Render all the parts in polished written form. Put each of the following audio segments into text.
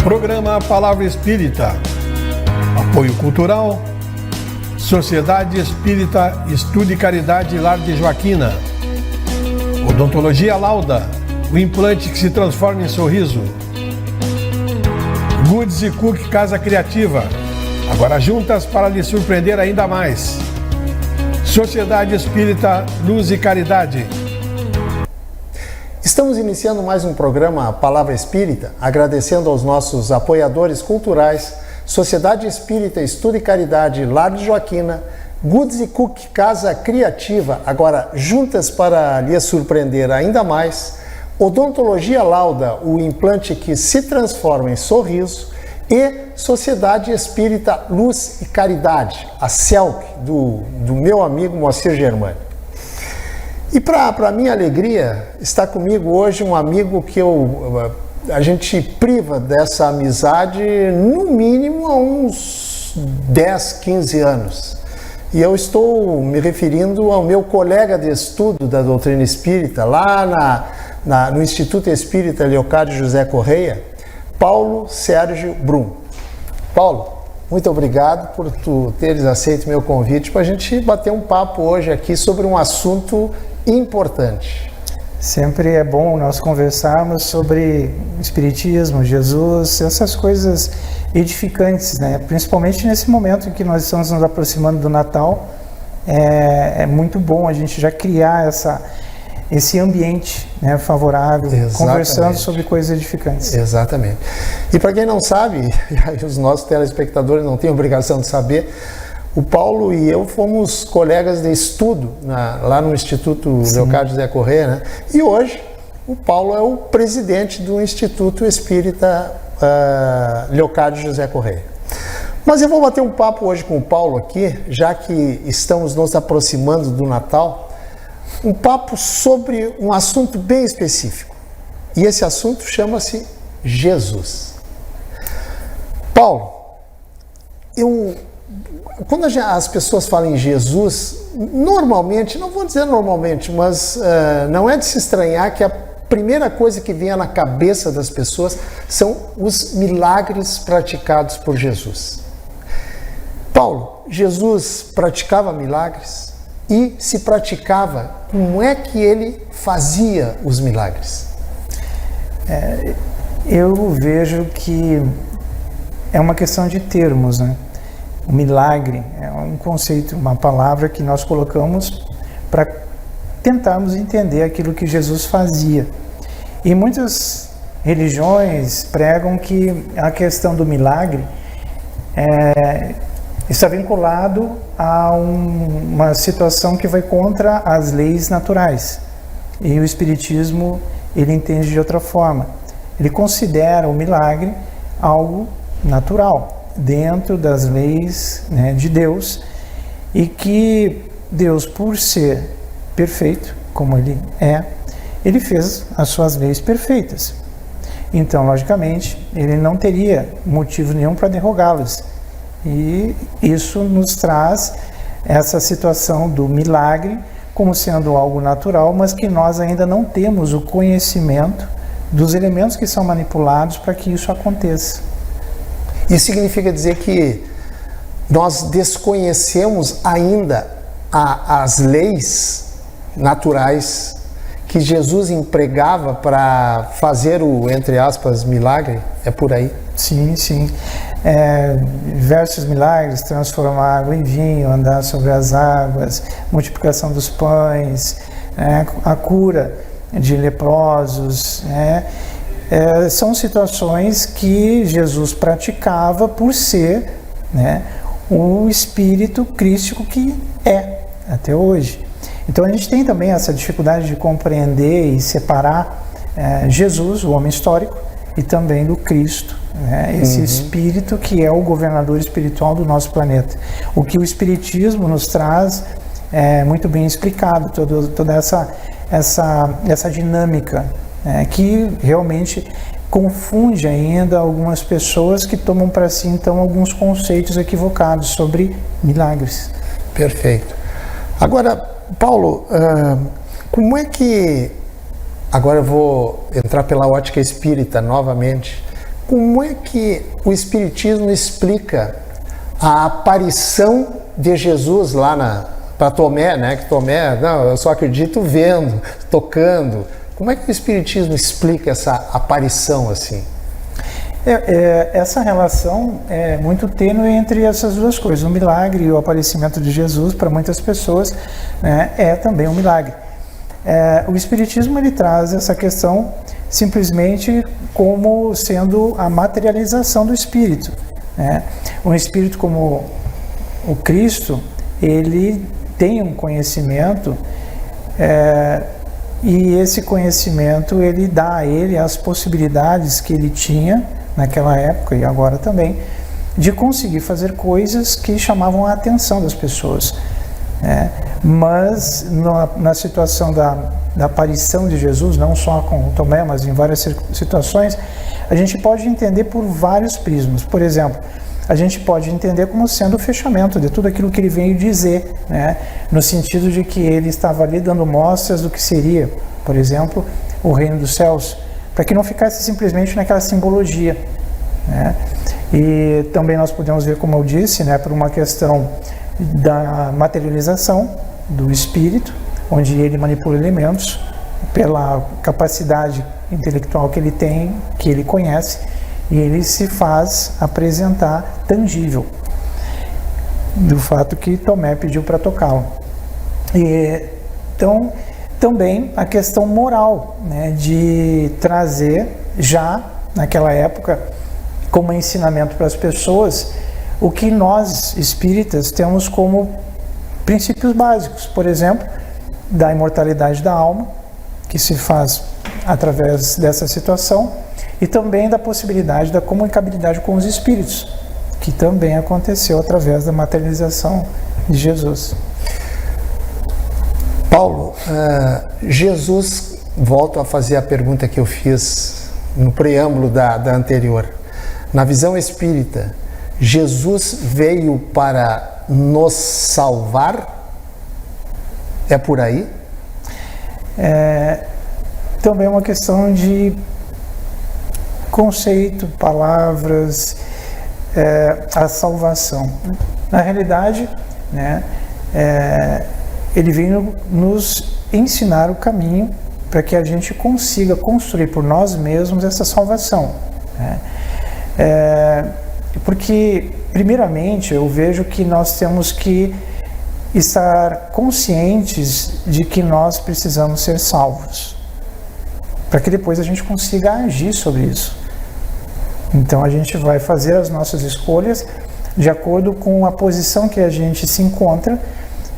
Programa Palavra Espírita. Apoio Cultural. Sociedade Espírita Estudo e Caridade Lar de Joaquina. Odontologia Lauda. O implante que se transforma em sorriso. Goods e Cook Casa Criativa. Agora juntas para lhe surpreender ainda mais. Sociedade Espírita Luz e Caridade. Estamos iniciando mais um programa Palavra Espírita, agradecendo aos nossos apoiadores culturais, Sociedade Espírita Estudo e Caridade Lar de Joaquina, Goods e Cook Casa Criativa, agora juntas para lhe surpreender ainda mais, Odontologia Lauda, o implante que se transforma em sorriso, e Sociedade Espírita Luz e Caridade, a CELC, do meu amigo Moacir Germani. E para minha alegria, está comigo hoje um amigo que a gente priva dessa amizade no mínimo há uns 10, 15 anos. E eu estou me referindo ao meu colega de estudo da doutrina espírita, lá no Instituto Espírita Leocádio José Correia, Paulo Sérgio Brum. Paulo, muito obrigado por tu teres aceito meu convite para a gente bater um papo hoje aqui sobre um assunto importante. Sempre é bom nós conversarmos sobre Espiritismo, Jesus, essas coisas edificantes, né? Principalmente nesse momento em que nós estamos nos aproximando do Natal, é muito bom a gente já criar esse ambiente, né, favorável, exatamente, conversando sobre coisas edificantes. Exatamente. E para quem não sabe, os nossos telespectadores não têm obrigação de saber, o Paulo e eu fomos colegas de estudo lá no Instituto Leocádio José Correia, né? E hoje o Paulo é o presidente do Instituto Espírita Leocádio José Correia. Mas eu vou bater um papo hoje com o Paulo aqui, já que estamos nos aproximando do Natal, um papo sobre um assunto bem específico. E esse assunto chama-se Jesus. Paulo, quando as pessoas falam em Jesus, normalmente, não vou dizer normalmente, mas não é de se estranhar que a primeira coisa que vem na cabeça das pessoas são os milagres praticados por Jesus. Paulo, Jesus praticava milagres? E se praticava, como é que ele fazia os milagres? Eu vejo que é uma questão de termos, né? O milagre é um conceito, uma palavra que nós colocamos para tentarmos entender aquilo que Jesus fazia. E muitas religiões pregam que a questão do milagre está vinculado a uma situação que vai contra as leis naturais. E o Espiritismo, ele entende de outra forma. Ele considera o milagre algo natural, dentro das leis, né, de Deus, e que Deus, por ser perfeito, como ele é, ele fez as suas leis perfeitas. Então, logicamente, ele não teria motivo nenhum para derrogá-las. E isso nos traz essa situação do milagre como sendo algo natural, mas que nós ainda não temos o conhecimento dos elementos que são manipulados para que isso aconteça. Isso significa dizer que nós desconhecemos ainda as leis naturais que Jesus empregava para fazer o, entre aspas, milagre? É por aí? Sim, sim. Diversos milagres, transformar água em vinho, andar sobre as águas, multiplicação dos pães, a cura de leprosos, são situações que Jesus praticava por ser, né, o Espírito Crístico que é até hoje. Então a gente tem também essa dificuldade de compreender e separar Jesus, o homem histórico, e também do Cristo, né, esse Espírito que é o governador espiritual do nosso planeta. O que o Espiritismo nos traz é muito bem explicado, toda essa dinâmica, que realmente confunde ainda algumas pessoas que tomam para si então alguns conceitos equivocados sobre milagres. Perfeito. Agora, Paulo, como é que, agora eu vou entrar pela ótica espírita novamente, como é que o Espiritismo explica a aparição de Jesus lá para Tomé, né? Que Tomé, não, eu só acredito vendo, tocando. Como é que o Espiritismo explica essa aparição assim? Essa relação é muito tênue entre essas duas coisas. O milagre e o aparecimento de Jesus, para muitas pessoas, né, é também um milagre. O Espiritismo ele traz essa questão simplesmente como sendo a materialização do Espírito, né? Um Espírito como o Cristo, ele tem um conhecimento e esse conhecimento ele dá a ele as possibilidades que ele tinha naquela época e agora também, de conseguir fazer coisas que chamavam a atenção das pessoas, né? Mas na situação da aparição de Jesus, não só com Tomé, mas em várias situações, a gente pode entender por vários prismas. Por exemplo, a gente pode entender como sendo o fechamento de tudo aquilo que ele veio dizer, né? No sentido de que ele estava ali dando mostras do que seria, por exemplo, o reino dos céus, para que não ficasse simplesmente naquela simbologia, né? E também nós podemos ver, como eu disse, né, por uma questão da materialização do Espírito, onde ele manipula elementos pela capacidade intelectual que ele tem, que ele conhece, e ele se faz apresentar tangível, do fato que Tomé pediu para tocá-lo. Então, também a questão moral, né, de trazer já naquela época como ensinamento para as pessoas o que nós espíritas temos como princípios básicos, por exemplo, da imortalidade da alma, que se faz através dessa situação, e também da possibilidade da comunicabilidade com os espíritos, que também aconteceu através da materialização de Jesus. Paulo, Jesus, volto a fazer a pergunta que eu fiz no preâmbulo da anterior. Na visão espírita, Jesus veio para nos salvar? É por aí? Também é uma questão de conceito, palavras, a salvação. Na realidade, né, ele veio nos ensinar o caminho para que a gente consiga construir por nós mesmos essa salvação, né? Porque, primeiramente, eu vejo que nós temos que estar conscientes de que nós precisamos ser salvos, para que depois a gente consiga agir sobre isso. Então a gente vai fazer as nossas escolhas de acordo com a posição que a gente se encontra,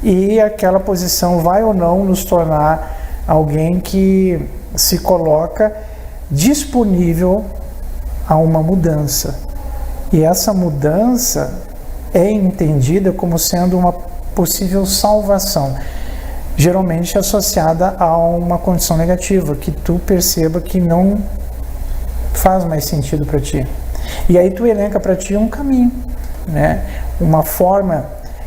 e aquela posição vai ou não nos tornar alguém que se coloca disponível a uma mudança. E essa mudança é entendida como sendo uma possível salvação, geralmente associada a uma condição negativa, que tu perceba que não faz mais sentido para ti. E aí tu elenca para ti um caminho, né? Uma forma,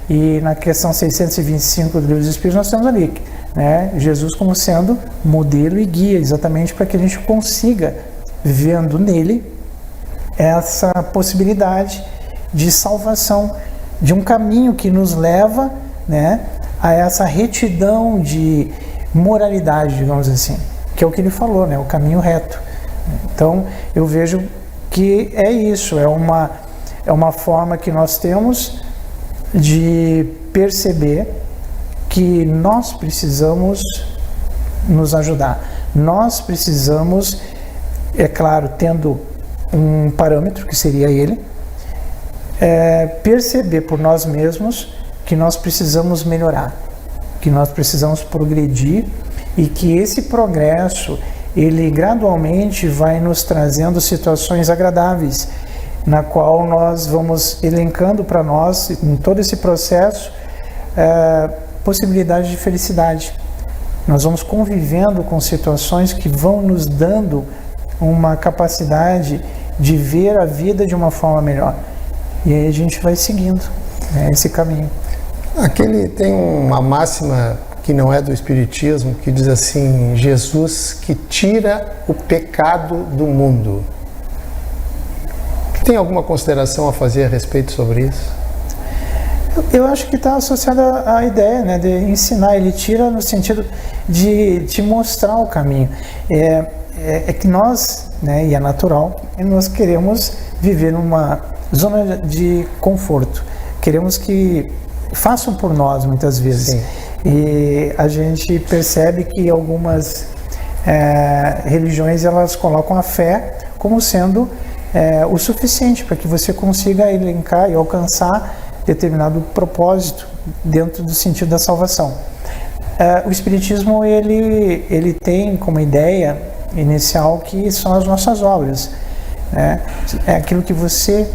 e na questão 625 do Livro dos Espíritos nós temos ali, né, Jesus como sendo modelo e guia, exatamente para que a gente consiga, vendo nele, essa possibilidade de salvação, de um caminho que nos leva, né, a essa retidão de moralidade, digamos assim, que é o que ele falou, né, o caminho reto. Então, eu vejo que é isso, é uma forma que nós temos de perceber que nós precisamos nos ajudar. Nós precisamos, é claro, tendo um parâmetro, que seria ele, perceber por nós mesmos que nós precisamos melhorar, que nós precisamos progredir, e que esse progresso, ele gradualmente vai nos trazendo situações agradáveis, na qual nós vamos elencando para nós, em todo esse processo, possibilidades de felicidade. Nós vamos convivendo com situações que vão nos dando uma capacidade de ver a vida de uma forma melhor. E aí a gente vai seguindo, né, esse caminho. Tem uma máxima que não é do Espiritismo, que diz assim: Jesus que tira o pecado do mundo. tem alguma consideração a fazer a respeito sobre isso? Eu acho que está associada à ideia, né, de ensinar. Ele tira no sentido de te mostrar o caminho. É que nós, né, e é natural, nós queremos viver numa zona de conforto. Queremos que façam por nós, muitas vezes. Sim. E a gente percebe que algumas religiões, elas colocam a fé como sendo o suficiente para que você consiga elencar e alcançar determinado propósito dentro do sentido da salvação. O Espiritismo, ele tem como ideia inicial que são as nossas obras, né? É aquilo que você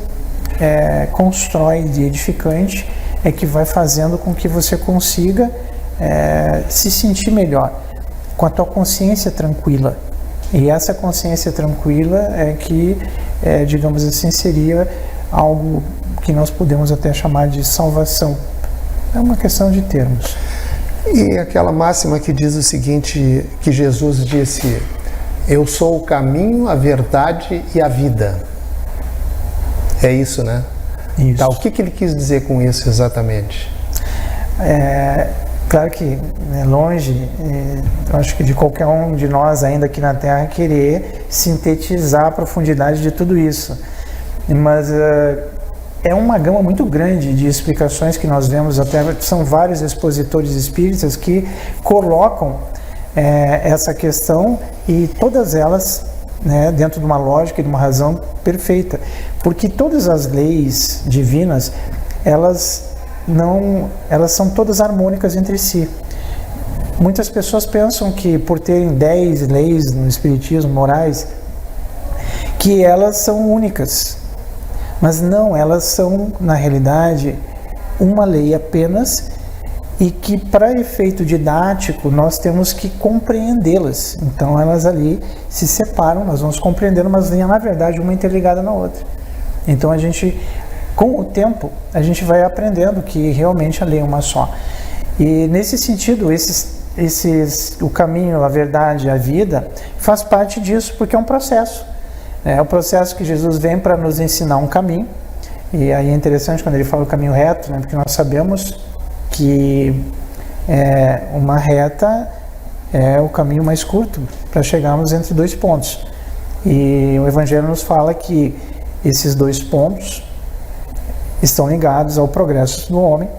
constrói de edificante, é que vai fazendo com que você consiga se sentir melhor, com a tua consciência tranquila. E essa consciência tranquila é que, digamos assim, seria algo que nós podemos até chamar de salvação. É uma questão de termos. E aquela máxima que diz o seguinte, que Jesus disse: eu sou o caminho, a verdade e a vida. É isso, né? Isso. Tá, o que ele quis dizer com isso exatamente? Claro que é longe, eu acho que de qualquer um de nós ainda aqui na Terra querer sintetizar a profundidade de tudo isso. Mas é uma gama muito grande de explicações que nós vemos, até são vários expositores espíritas que colocam essa questão, e todas elas, né, dentro de uma lógica e de uma razão perfeita, porque todas as leis divinas, elas são todas harmônicas entre si. Muitas pessoas pensam que por terem 10 leis no Espiritismo, morais, que elas são únicas. Mas não, elas são, na realidade, uma lei apenas, e que, para efeito didático, nós temos que compreendê-las. Então, elas ali se separam, nós vamos compreendendo, mas, na verdade, uma interligada na outra. Então, a gente, com o tempo, a gente vai aprendendo que realmente a lei é uma só. E, nesse sentido, o caminho, a verdade, a vida, faz parte disso, porque é um processo. É o processo que Jesus vem para nos ensinar um caminho. E aí é interessante quando ele fala o caminho reto, né? Porque nós sabemos que uma reta é o caminho mais curto para chegarmos entre dois pontos. E o Evangelho nos fala que esses dois pontos estão ligados ao progresso do homem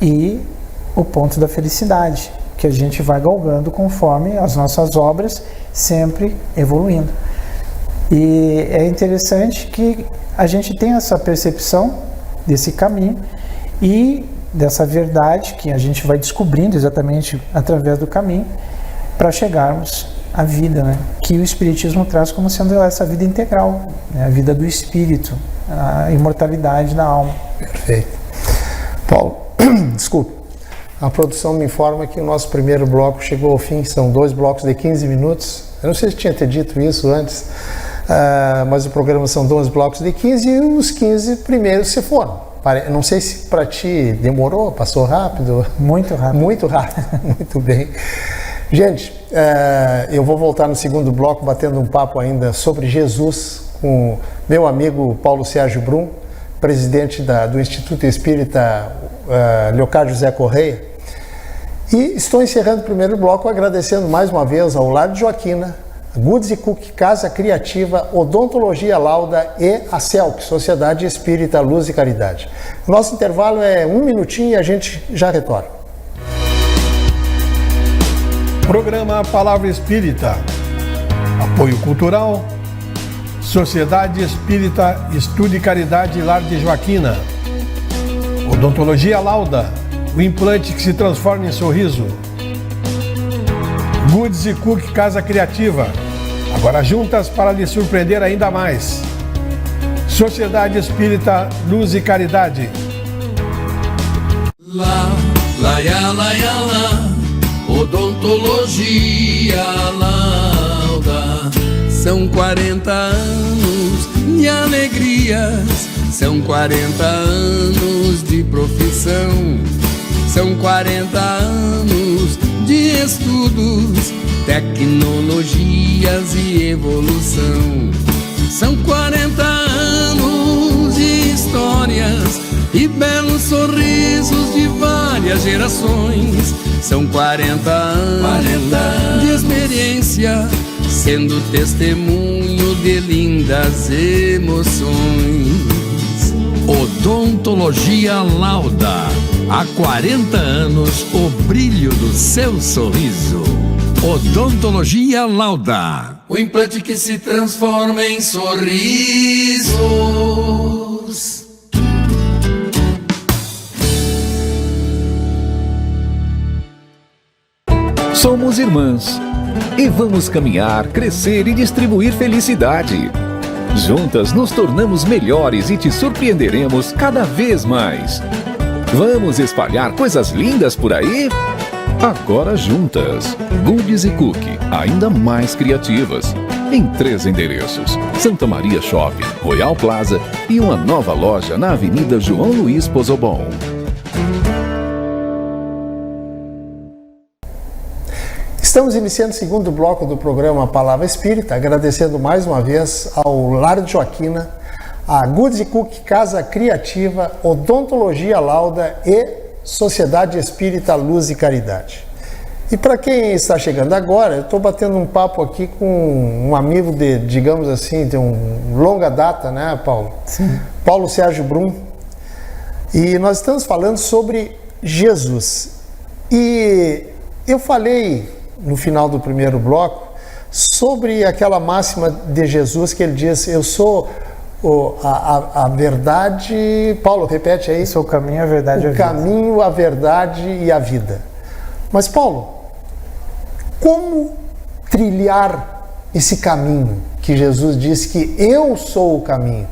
e o ponto da felicidade, que a gente vai galgando conforme as nossas obras sempre evoluindo. E é interessante que a gente tenha essa percepção desse caminho e dessa verdade que a gente vai descobrindo exatamente através do caminho para chegarmos à vida, né? Que o Espiritismo traz como sendo essa vida integral, né? A vida do espírito, a imortalidade da alma. Perfeito. Paulo, desculpe, a produção me informa que o nosso primeiro bloco chegou ao fim, são 2 blocos de 15 minutos. Eu não sei se tinha te dito isso antes, mas o programa são 12 blocos de 15 e os 15 primeiros se foram. Não sei se para ti demorou, passou rápido. Muito rápido. Muito rápido, muito bem. Gente, eu vou voltar no segundo bloco batendo um papo ainda sobre Jesus com meu amigo Paulo Sérgio Brum, presidente do Instituto Espírita Leocádio José Correia. E estou encerrando o primeiro bloco agradecendo mais uma vez ao Lar de Joaquina, Goods & Cook Casa Criativa, Odontologia Lauda e a CELC, Sociedade Espírita Luz e Caridade. Nosso intervalo é 1 minutinho e a gente já retorna. Programa Palavra Espírita. Apoio Cultural. Sociedade Espírita Estudo e Caridade Lar de Joaquina. Odontologia Lauda. O implante que se transforma em sorriso. Goods & Cook Casa Criativa. Agora juntas para lhe surpreender ainda mais. Sociedade Espírita Luz e Caridade. Lá, Odontologia Lauda. São 40 anos de alegrias, são 40 anos de profissão, são 40 anos de estudos, tecnologias e evolução. São 40 anos histórias e belos sorrisos de várias gerações. São 40 anos de experiência, sendo testemunho de lindas emoções. Odontologia Lauda. Há 40 anos, o brilho do seu sorriso. Odontologia Lauda. O implante que se transforma em sorrisos. Somos irmãs e vamos caminhar, crescer e distribuir felicidade. Juntas nos tornamos melhores e te surpreenderemos cada vez mais. Vamos espalhar coisas lindas por aí? Agora juntas. Goodies e Cookie, ainda mais criativas. Em 3 endereços: Santa Maria Shopping, Royal Plaza e uma nova loja na Avenida João Luiz Pozobon. Estamos iniciando o segundo bloco do programa Palavra Espírita, agradecendo mais uma vez ao Lar de Joaquina, a Goodies Cook Casa Criativa, Odontologia Lauda e Sociedade Espírita Luz e Caridade. E para quem está chegando agora, eu estou batendo um papo aqui com um amigo de, digamos assim, de longa data, né, Paulo? Sim. Paulo Sérgio Brum. E nós estamos falando sobre Jesus. E eu falei no final do primeiro bloco sobre aquela máxima de Jesus que ele diz: eu sou a verdade. Paulo, repete aí. Eu sou o caminho, a verdade e a vida. O caminho, a verdade e a vida. Mas, Paulo, como trilhar esse caminho que Jesus disse que eu sou o caminho?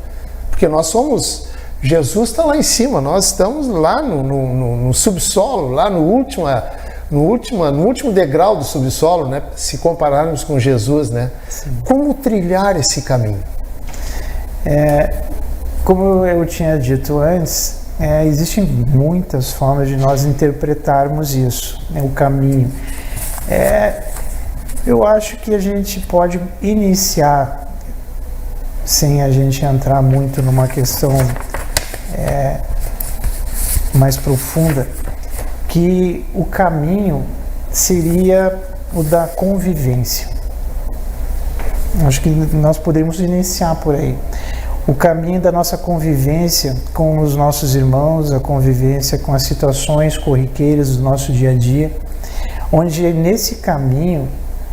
Porque nós somos... Jesus está lá em cima, nós estamos lá no subsolo, lá no último degrau do subsolo, né? Se compararmos com Jesus, né? Sim. Como trilhar esse caminho? Como eu tinha dito antes, existem muitas formas de nós interpretarmos isso, né? O caminho. Eu acho que a gente pode iniciar, sem a gente entrar muito numa questão mais profunda, que o caminho seria o da convivência. Acho que nós podemos iniciar por aí. O caminho da nossa convivência com os nossos irmãos, a convivência com as situações corriqueiras do nosso dia a dia, onde nesse caminho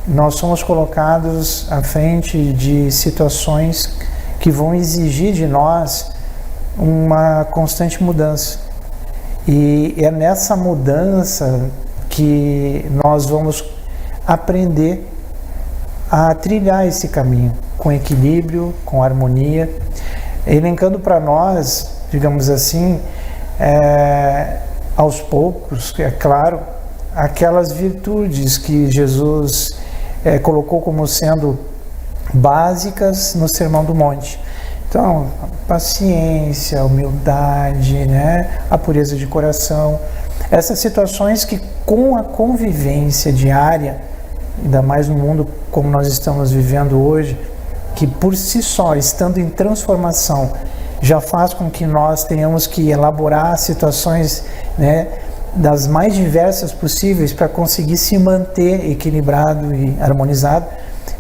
nós somos colocados à frente de situações que vão exigir de nós uma constante mudança. E é nessa mudança que nós vamos aprender a trilhar esse caminho com equilíbrio, com harmonia, elencando para nós, digamos assim, aos poucos, é claro, aquelas virtudes que Jesus colocou como sendo básicas no Sermão do Monte. Então, a paciência, a humildade, né? A pureza de coração, essas situações que com a convivência diária, ainda mais no mundo como nós estamos vivendo hoje, que por si só, estando em transformação, já faz com que nós tenhamos que elaborar situações, né, das mais diversas possíveis para conseguir se manter equilibrado e harmonizado,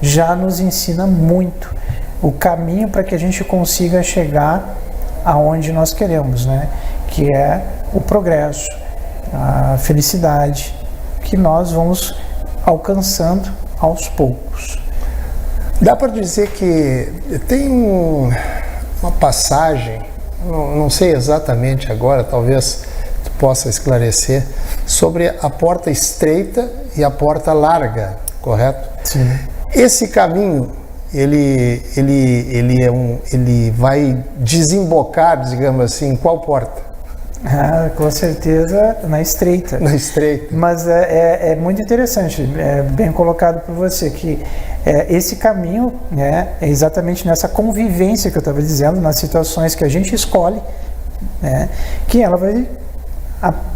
já nos ensina muito o caminho para que a gente consiga chegar aonde nós queremos, né? Que é o progresso, a felicidade, que nós vamos alcançando aos poucos. Dá para dizer que tem uma passagem, não sei exatamente agora, talvez tu possa esclarecer, sobre a porta estreita e a porta larga, correto? Sim. Esse caminho, ele vai desembocar, digamos assim, em qual porta? Com certeza na estreita. Na estreita. Mas é muito interessante, bem colocado por você, que esse caminho, né, é exatamente nessa convivência que eu estava dizendo, nas situações que a gente escolhe, né, que ela vai,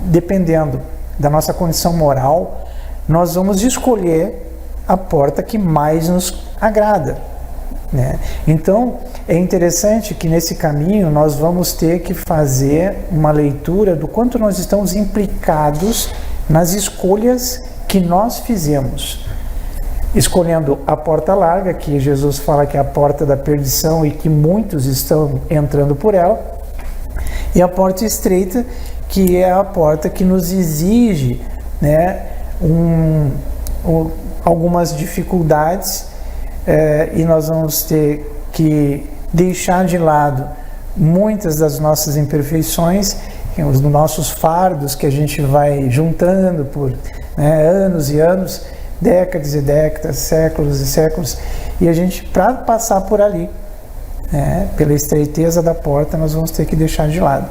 dependendo da nossa condição moral, nós vamos escolher a porta que mais nos agrada. né? Então, é interessante que nesse caminho nós vamos ter que fazer uma leitura do quanto nós estamos implicados nas escolhas que nós fizemos. Escolhendo a porta larga, que Jesus fala que é a porta da perdição e que muitos estão entrando por ela, e a porta estreita, que é a porta que nos exige, né, algumas dificuldades, e nós vamos ter que deixar de lado muitas das nossas imperfeições, os nossos fardos que a gente vai juntando por, né, anos e anos, décadas e décadas, séculos e séculos, e a gente, para passar por ali, né, pela estreiteza da porta, nós vamos ter que deixar de lado.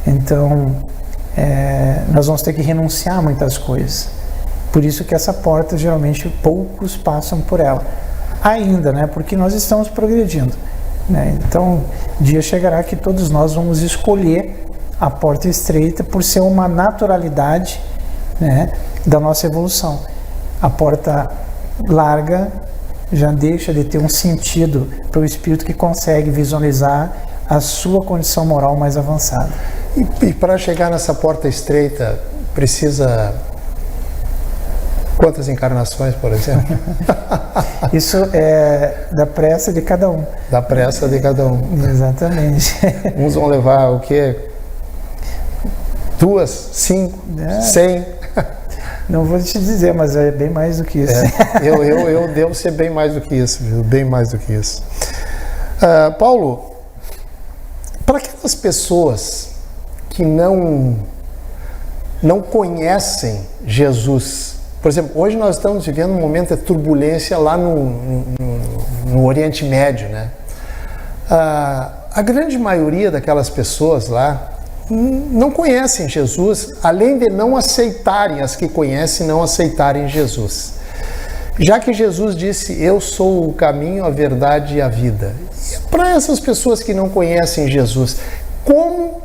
Então, nós vamos ter que renunciar a muitas coisas. Por isso que essa porta, geralmente, poucos passam por ela. Ainda, né, porque nós estamos progredindo, né? Então, o dia chegará que todos nós vamos escolher a porta estreita por ser uma naturalidade, né, da nossa evolução. A porta larga já deixa de ter um sentido para o espírito que consegue visualizar a sua condição moral mais avançada. E para chegar nessa porta estreita, precisa quantas encarnações, por exemplo? Isso é da pressa de cada um. Da pressa de cada um. Exatamente. Uns vão levar o quê? 2, 5, 100? Não vou te dizer, mas é bem mais do que isso. Eu devo ser bem mais do que isso, viu? Bem mais do que isso. Paulo, para aquelas pessoas que não conhecem Jesus, por exemplo, hoje nós estamos vivendo um momento de turbulência lá no Oriente Médio, né? A grande maioria daquelas pessoas lá não conhecem Jesus, além de não aceitarem, as que conhecem não aceitarem Jesus. Já que Jesus disse, eu sou o caminho, a verdade e a vida. E para essas pessoas que não conhecem Jesus, como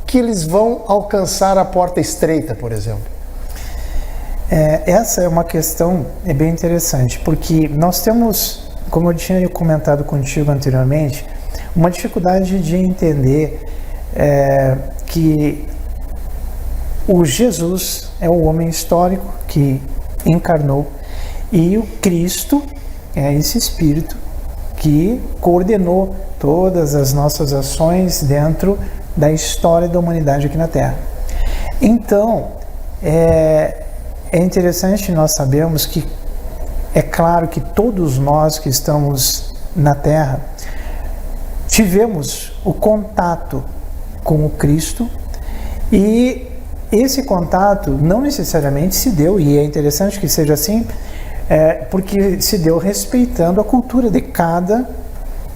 que eles vão alcançar a porta estreita, por exemplo? Essa é uma questão bem interessante, porque nós temos, como eu tinha comentado contigo anteriormente, uma dificuldade de entender que o Jesus é o homem histórico que encarnou e o Cristo é esse Espírito que coordenou todas as nossas ações dentro da história da humanidade aqui na Terra. Então, é interessante nós sabermos que é claro que todos nós que estamos na Terra tivemos o contato com o Cristo, e esse contato não necessariamente se deu, e é interessante que seja assim, porque se deu respeitando a cultura de cada,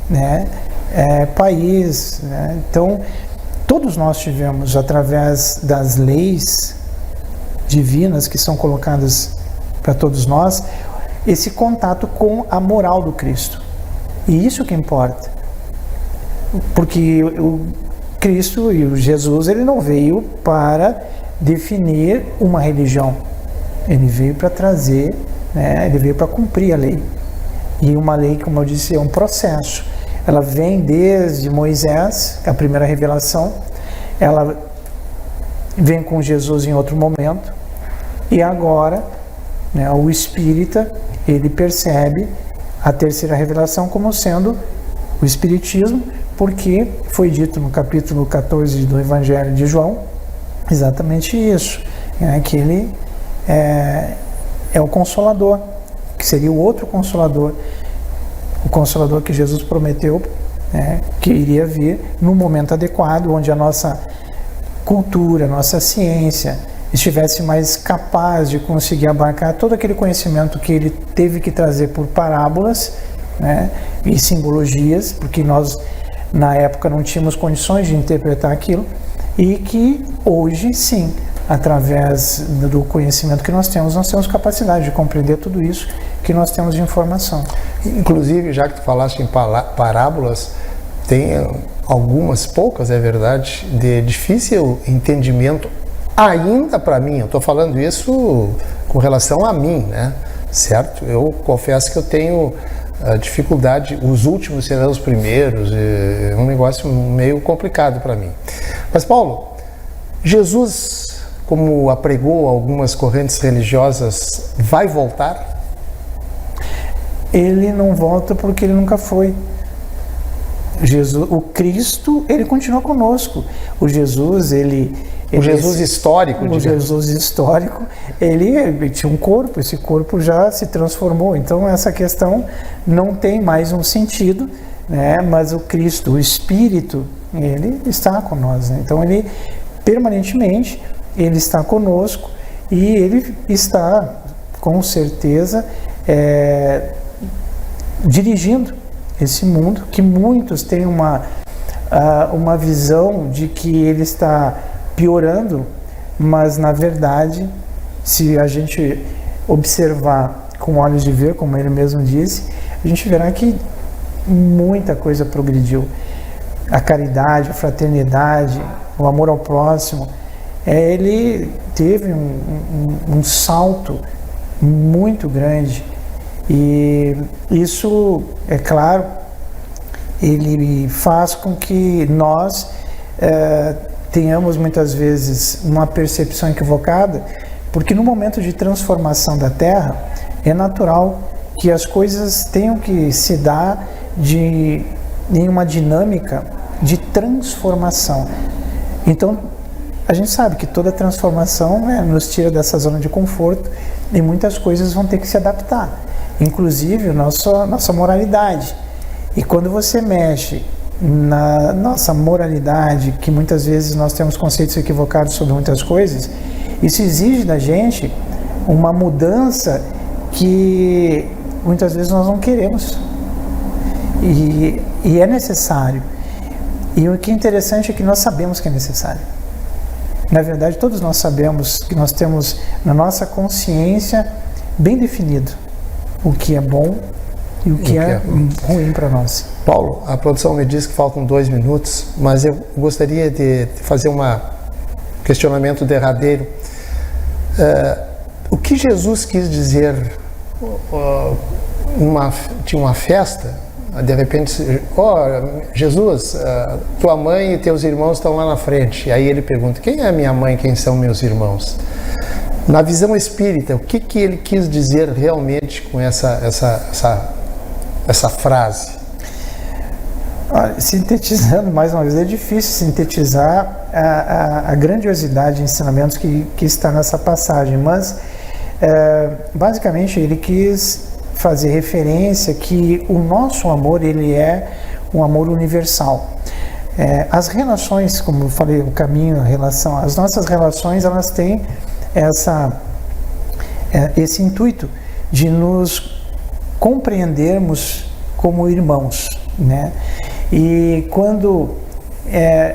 né, país, né? Então, todos nós tivemos, através das leis divinas que são colocadas para todos nós, esse contato com a moral do Cristo. E isso que importa. Porque o Cristo e o Jesus, ele não veio para definir uma religião. Ele veio para trazer, né, ele veio para cumprir a lei. E uma lei, como eu disse, é um processo. Ela vem desde Moisés, a primeira revelação, ela vem com Jesus em outro momento, e agora, né, o espírita, ele percebe a terceira revelação como sendo o Espiritismo, porque foi dito no capítulo 14 do Evangelho de João exatamente isso, né, que ele é o Consolador, que seria o outro Consolador, o Consolador que Jesus prometeu, né, que iria vir no momento adequado, onde a nossa cultura, a nossa ciência estivesse mais capaz de conseguir abarcar todo aquele conhecimento que ele teve que trazer por parábolas, né, e simbologias, porque nós na época não tínhamos condições de interpretar aquilo, e que hoje sim, através do conhecimento que nós temos capacidade de compreender tudo isso que nós temos de informação. Inclusive, já que tu falaste em parábolas, tem algumas, poucas, é verdade, de difícil entendimento ainda para mim. Eu estou falando isso com relação a mim, né? Certo? Eu confesso que eu tenho a dificuldade, os últimos serão os primeiros, é um negócio meio complicado para mim. Mas Paulo, Jesus, como apregou algumas correntes religiosas, vai voltar? Ele não volta porque ele nunca foi. Jesus, o Cristo, ele continua conosco. O Jesus, o Jesus histórico, o Jesus histórico, ele tinha um corpo, esse corpo já se transformou. Então essa questão não tem mais um sentido, né? Mas o Cristo, o Espírito, ele está com nós, né? Então ele permanentemente ele está conosco e ele está com certeza dirigindo esse mundo, que muitos têm uma visão de que ele está piorando, mas na verdade, se a gente observar com olhos de ver, como ele mesmo disse, a gente verá que muita coisa progrediu. A caridade, a fraternidade, o amor ao próximo, ele teve um salto muito grande. E isso, é claro, ele faz com que nós tenhamos muitas vezes uma percepção equivocada, porque no momento de transformação da Terra, é natural que as coisas tenham que se dar em uma dinâmica de transformação. Então, a gente sabe que toda transformação, né, nos tira dessa zona de conforto e muitas coisas vão ter que se adaptar. Inclusive nossa moralidade. E quando você mexe na nossa moralidade, que muitas vezes nós temos conceitos equivocados sobre muitas coisas, isso exige da gente uma mudança que muitas vezes nós não queremos. E é necessário. E o que é interessante é que nós sabemos que é necessário. Na verdade, todos nós sabemos que nós temos na nossa consciência bem definido o que é bom e o que é ruim para nós. Paulo, a produção me diz que faltam 2 minutos, mas eu gostaria de fazer um questionamento derradeiro. O que Jesus quis dizer? Tinha uma festa, de repente, Jesus, tua mãe e teus irmãos estão lá na frente. E aí ele pergunta, quem é minha mãe, quem são meus irmãos? Na visão espírita, o que ele quis dizer realmente com essa frase? Olha, sintetizando mais uma vez, é difícil sintetizar a grandiosidade de ensinamentos que está nessa passagem, mas basicamente ele quis fazer referência que o nosso amor, ele é um amor universal. As relações, como eu falei, o caminho, a relação, as nossas relações, elas têm esse intuito de nos compreendermos como irmãos, né? E quando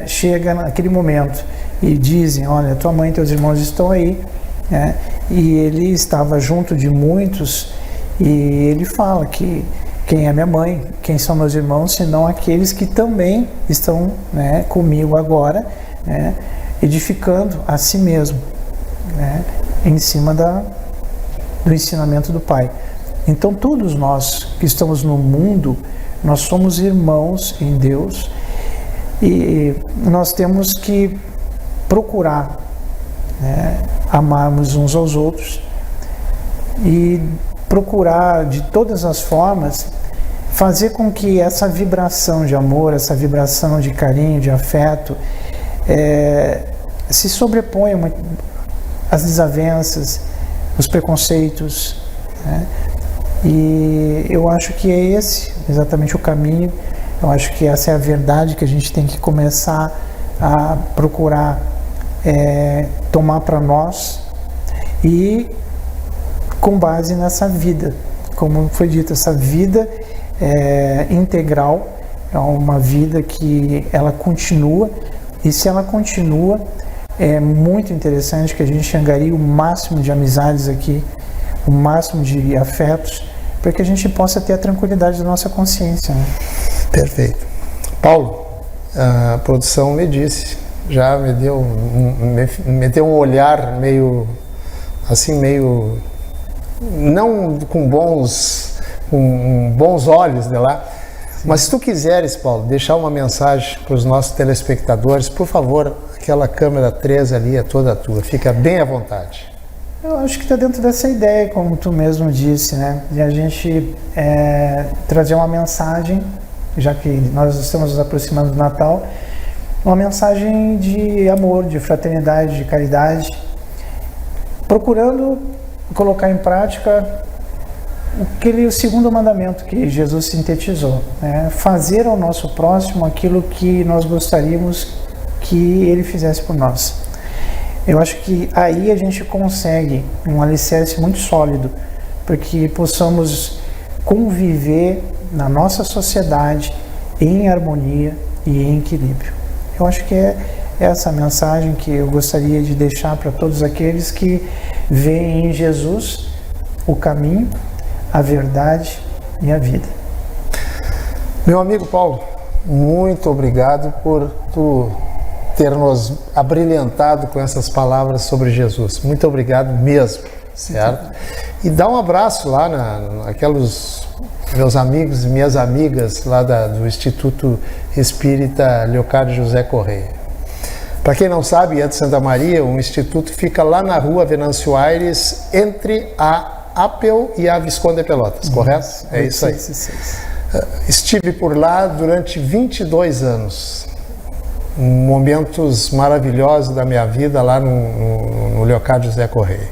chega naquele momento e dizem, olha, tua mãe e teus irmãos estão aí, né? E ele estava junto de muitos e ele fala que quem é minha mãe, quem são meus irmãos, senão aqueles que também estão, né, comigo agora, né, edificando a si mesmo, né, em cima do ensinamento do Pai. Então todos nós que estamos no mundo, nós somos irmãos em Deus e nós temos que procurar, né, amarmos uns aos outros e procurar de todas as formas fazer com que essa vibração de amor, essa vibração de carinho, de afeto se sobreponha às desavenças, os preconceitos, né? E eu acho que é esse exatamente o caminho. Eu acho que essa é a verdade que a gente tem que começar a procurar tomar para nós e com base nessa vida, como foi dito, essa vida integral, é uma vida que ela continua, e se ela continua, é muito interessante que a gente angarie o máximo de amizades aqui, o máximo de afetos, para que a gente possa ter a tranquilidade da nossa consciência, né? Perfeito. Paulo, a produção me disse, já me deu um olhar meio, assim, meio, não com bons com bons olhos de lá. Mas se tu quiseres, Paulo, deixar uma mensagem para os nossos telespectadores, por favor, aquela câmera 3 ali é toda tua, fica bem à vontade. Eu acho que está dentro dessa ideia, como tu mesmo disse, né? De a gente trazer uma mensagem, já que nós estamos nos aproximando do Natal, uma mensagem de amor, de fraternidade, de caridade, procurando colocar em prática o segundo mandamento que Jesus sintetizou, né? Fazer ao nosso próximo aquilo que nós gostaríamos que ele fizesse por nós. Eu acho que aí a gente consegue um alicerce muito sólido para que possamos conviver na nossa sociedade em harmonia e em equilíbrio. Eu acho que é essa mensagem que eu gostaria de deixar para todos aqueles que veem em Jesus o caminho, a verdade e a vida. Meu amigo Paulo, muito obrigado por tu ter nos abrilhantado com essas palavras sobre Jesus. Muito obrigado mesmo, certo? E dá um abraço lá naqueles meus amigos e minhas amigas lá do Instituto Espírita Leocádio José Correia. Para quem não sabe, é de Santa Maria, o instituto fica lá na rua Venâncio Aires, entre a Apel e a Visconde de Pelotas, correto? É isso aí. Estive por lá durante 22 anos. Momentos maravilhosos da minha vida lá no Leocádio José Correia.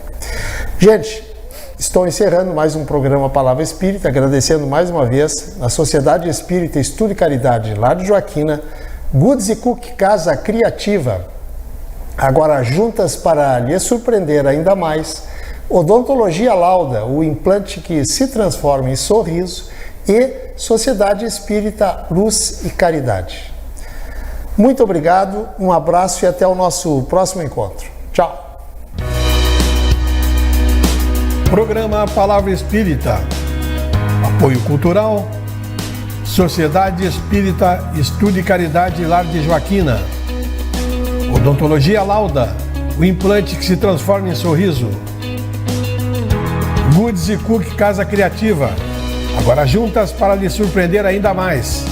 Gente, estou encerrando mais um programa Palavra Espírita, agradecendo mais uma vez a Sociedade Espírita Estudo e Caridade Lar de Joaquina, Goods e Cook Casa Criativa, agora juntas para lhe surpreender ainda mais, Odontologia Lauda, o implante que se transforma em sorriso, e Sociedade Espírita Luz e Caridade. Muito obrigado, um abraço e até o nosso próximo encontro. Tchau! Programa Palavra Espírita. Apoio Cultural. Sociedade Espírita Estudo e Caridade Lar de Joaquina. Odontologia Lauda, o implante que se transforma em sorriso. Goods e Cook Casa Criativa, agora juntas para lhe surpreender ainda mais.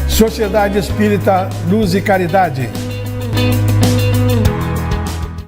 Sociedade Espírita Luz e Caridade.